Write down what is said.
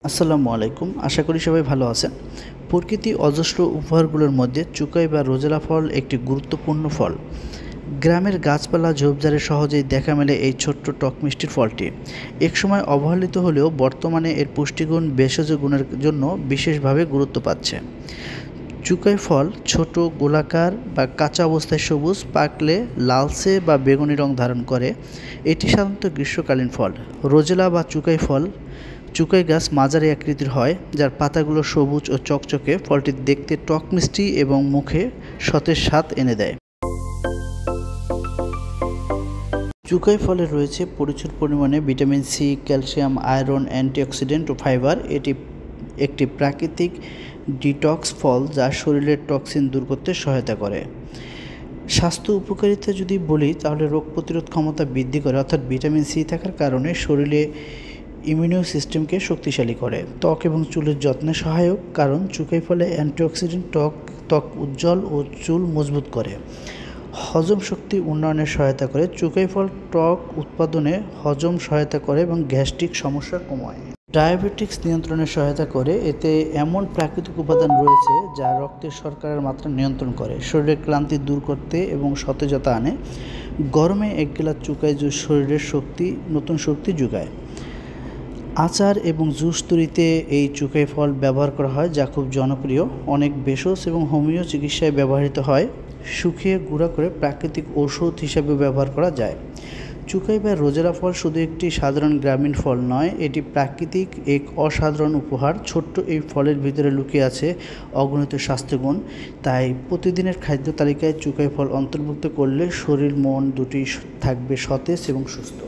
আসসালামু আলাইকুম। আশা করি সবাই ভালো আছেন। প্রকৃতি অজস্র উপহারগুলোর মধ্যে চুকাই বা রোজেলা ফল একটি গুরুত্বপূর্ণ ফল। গ্রামের গাছপালা ঝোপঝাড়ে সহজেই দেখা মেলে এই ছোট্ট টক মিষ্টির ফলটি। একসময় অবহেলিত হলেও বর্তমানে এর পুষ্টিগুণ ভেষজ গুণের জন্য বিশেষভাবে গুরুত্ব পাচ্ছে। চুকাই ফল ছোট, গোলাকার বা কাঁচা অবস্থায় সবুজ, পাকলে লালচে বা বেগুনি রং ধারণ করে। এটি সাধারণত গ্রীষ্মকালীন ফল। রোজেলা বা চুকাই ফল চুকাই গাছ মাঝারি আকৃতির হয়, যার পাতাগুলো সবুজ ও চকচকে। ফলটি দেখতে টক মিষ্টি এবং মুখে সতেজ স্বাদ এনে দেয়। চুকাই ফলে রয়েছে প্রচুর পরিমাণে vitamin C, calcium, iron, antioxidant ও ফাইবার। এটি একটি প্রাকৃতিক ডিটক্স ফল যা শরীরের টক্সিন দূর করতে সহায়তা করে। স্বাস্থ্য উপকারিতা যদি বলি তাহলে রোগ প্রতিরোধ ক্ষমতা বৃদ্ধি করে, অর্থাৎ ভিটামিন সি থাকার কারণে শরীরে ইমিউনো সিস্টেমকে শক্তিশালী করে। ত্বক এবং চুলের যত্নে সহায়ক, কারণ চুকাই ফলে অ্যান্টিঅক্সিডেন্ট ত্বক উজ্জ্বল ও চুল মজবুত করে। হজম শক্তি উন্নয়নে সহায়তা করে। চুকাই ফল ত্বক উৎপাদনে হজম সহায়তা করে এবং গ্যাস্ট্রিক সমস্যা কমায়। ডায়াবেটিক্স নিয়ন্ত্রণে সহায়তা করে। এতে এমন প্রাকৃতিক উপাদান রয়েছে যা রক্তের শর্করার মাত্রা নিয়ন্ত্রণ করে, শরীরের ক্লান্তি দূর করতে এবং সতেজতা আনে। গরমে এক গ্লাস চুকাই জুস শরীরের নতুন শক্তি যোগায়। আচার এবং জুস তৈরিতে এই চুকাই ফল ব্যবহার করা হয়, যা খুব জনপ্রিয়। অনেক ভেষজ এবং হোমিও চিকিৎসায় ব্যবহৃত হয়। শুকিয়ে গুঁড়া করে প্রাকৃতিক ঔষধ হিসেবে ব্যবহার করা যায়। চুকাই বা রোজেলা ফল শুধু একটি সাধারণ গ্রামীণ ফল নয়, এটি প্রাকৃতিক এক অসাধারণ উপহার। ছোট্ট এই ফলের ভিতরে লুকিয়ে আছে অগণিত স্বাস্থ্যগুণ। তাই প্রতিদিনের খাদ্য তালিকায় চুকাই ফল অন্তর্ভুক্ত করলে শরীর মন দুটি থাকবে সতেজ এবং সুস্থ।